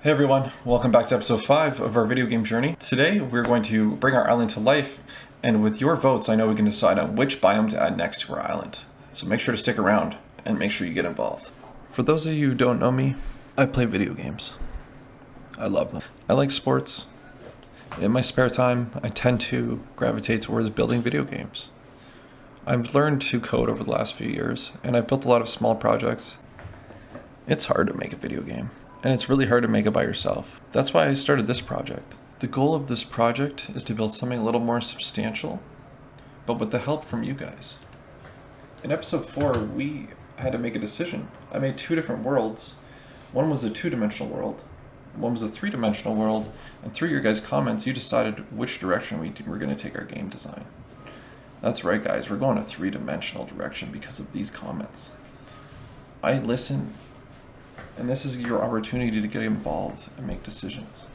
Hey everyone, welcome back to episode 5 of our video game journey. Today we're going to bring our island to life, and with your votes I know we can decide on which biome to add next to our island. So make sure to stick around and make sure you get involved. For those of you who don't know me, I play video games. I love them. I like sports. In my spare time, I tend to gravitate towards building video games. I've learned to code over the last few years, and I've built a lot of small projects. It's hard to make a video game. And it's really hard to make it by yourself. That's why I started this project. The goal of this project is to build something a little more substantial, but with the help from you guys. In episode 4, we had to make a decision. I made 2 different worlds. One was a 2-dimensional world, one was a 3-dimensional world, and through your guys' comments, you decided which direction we're going to take our game design. That's right, guys, we're going a 3-dimensional direction because of these comments. I listen. And this is your opportunity to get involved and make decisions.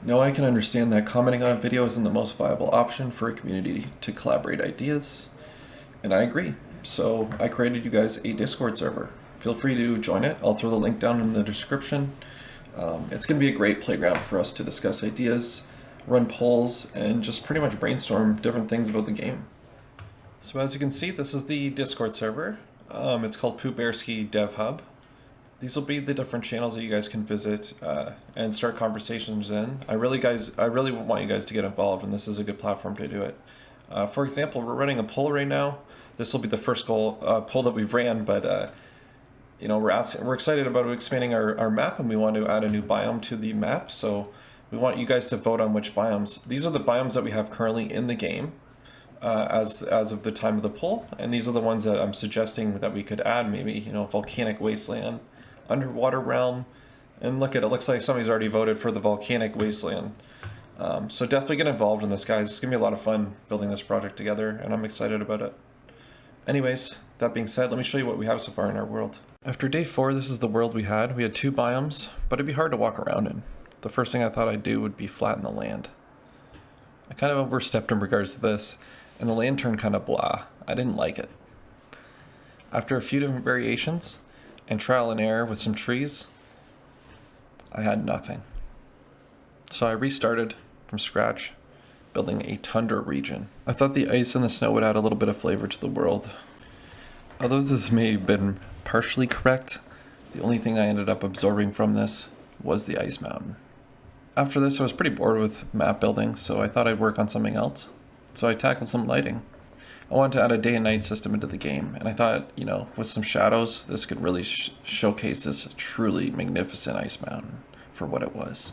Now I can understand that commenting on a video isn't the most viable option for a community to collaborate ideas, and I agree. So I created you guys a Discord server. Feel free to join it. I'll throw the link down in the description. It's going to be a great playground for us to discuss ideas, run polls, and just pretty much brainstorm different things about the game. So as you can see, this is the Discord server. It's called Poobearski Dev Hub. These will be the different channels that you guys can visit and start conversations in. I really want you guys to get involved, and this is a good platform to do it. For example, we're running a poll right now. This will be the first poll that we've ran, but we're excited about expanding our map, and we want to add a new biome to the map. So we want you guys to vote on which biomes. These are the biomes that we have currently in the game as of the time of the poll, and these are the ones that I'm suggesting that we could add. Maybe volcanic wasteland, underwater realm, and look at it, looks like somebody's already voted for the volcanic wasteland. So definitely get involved in this, guys. It's gonna be a lot of fun building this project together, and I'm excited about it. Anyways, that being said, let me show you what we have so far in our world. After day 4, this is the world we had. We had 2 biomes, but it'd be hard to walk around in. The first thing I thought I'd do would be flatten the land. I kind of overstepped in regards to this, and the land turned kind of blah. I didn't like it. After a few different variations, and trial and error with some trees, I had nothing. So I restarted from scratch, building a tundra region. I thought the ice and the snow would add a little bit of flavor to the world. Although this may have been partially correct, the only thing I ended up absorbing from this was the ice mountain. After this, I was pretty bored with map building, so I thought I'd work on something else. So I tackled some lighting. I wanted to add a day and night system into the game, and I thought, with some shadows, this could really showcase this truly magnificent ice mountain for what it was.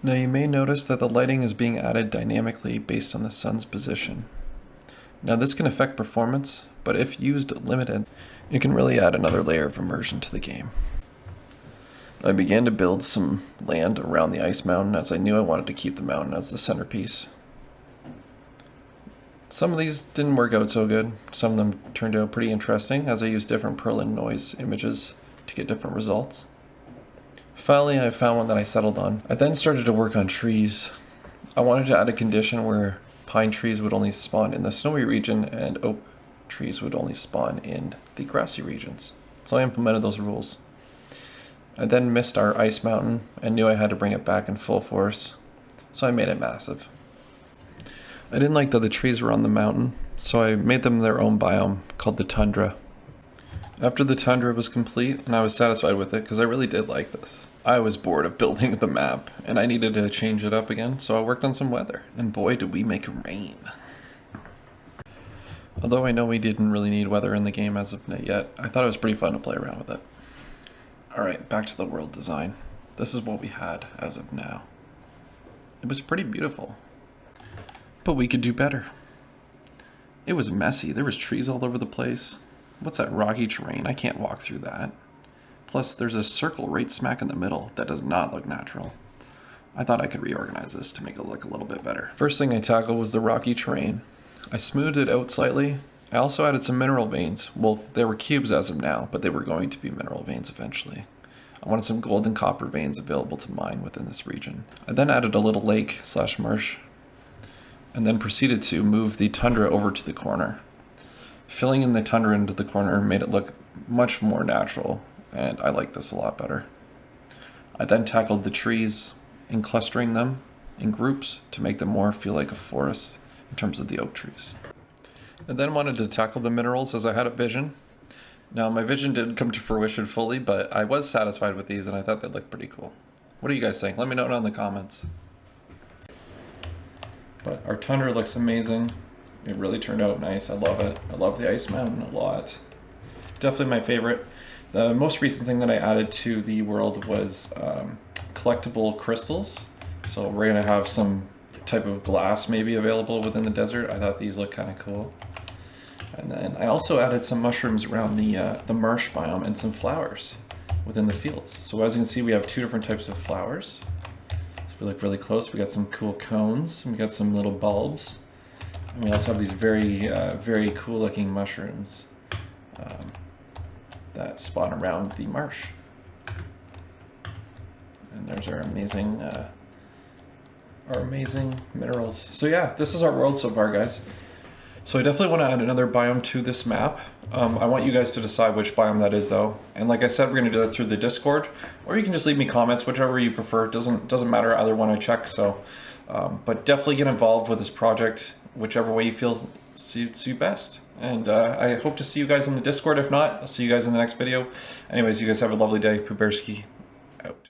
Now you may notice that the lighting is being added dynamically based on the sun's position. Now this can affect performance, but if used limited, it can really add another layer of immersion to the game. I began to build some land around the ice mountain, as I knew I wanted to keep the mountain as the centerpiece. Some of these didn't work out so good. Some of them turned out pretty interesting, as I used different Perlin noise images to get different results. Finally, I found one that I settled on. I then started to work on trees. I wanted to add a condition where pine trees would only spawn in the snowy region and oak trees would only spawn in the grassy regions. So I implemented those rules. I then missed our ice mountain and knew I had to bring it back in full force, so I made it massive. I didn't like that the trees were on the mountain, so I made them their own biome called the tundra. After the tundra was complete, and I was satisfied with it because I really did like this, I was bored of building the map, and I needed to change it up again, so I worked on some weather, and boy did we make rain. Although I know we didn't really need weather in the game as of yet, I thought it was pretty fun to play around with it. Alright, back to the world design. This is what we had as of now. It was pretty beautiful. But we could do better. It was messy. There was trees all over the place. What's that rocky terrain? I can't walk through that. Plus, there's a circle right smack in the middle. That does not look natural. I thought I could reorganize this to make it look a little bit better. First thing I tackled was the rocky terrain. I smoothed it out slightly. I also added some mineral veins. Well, they were cubes as of now, but they were going to be mineral veins eventually. I wanted some gold and copper veins available to mine within this region. I then added a little lake/marsh, and then proceeded to move the tundra over to the corner. Filling in the tundra into the corner made it look much more natural, and I like this a lot better. I then tackled the trees and clustering them in groups to make them more feel like a forest in terms of the oak trees. And then wanted to tackle the minerals as I had a vision. Now my vision didn't come to fruition fully, but I was satisfied with these and I thought they looked pretty cool. What do you guys think? Let me know down in the comments. But our tundra looks amazing. It really turned out nice. I love it. I love the ice mountain a lot. Definitely my favorite. The most recent thing that I added to the world was collectible crystals. So we're gonna have some type of glass maybe available within the desert. I thought these look kind of cool. And then I also added some mushrooms around the marsh biome and some flowers within the fields. So as you can see, we have two different types of flowers. So we look really close. We got some cool cones, and we got some little bulbs. And we also have these very cool looking mushrooms that spawn around the marsh. And there's our amazing minerals. So yeah, this is our world so far, guys. So I definitely want to add another biome to this map. I want you guys to decide which biome that is though. And like I said, we're going to do that through the Discord, or you can just leave me comments, whichever you prefer. It doesn't matter, either one I check. So, but definitely get involved with this project, whichever way you feel suits you best. And I hope to see you guys in the Discord. If not, I'll see you guys in the next video. Anyways, you guys have a lovely day. Poobearski.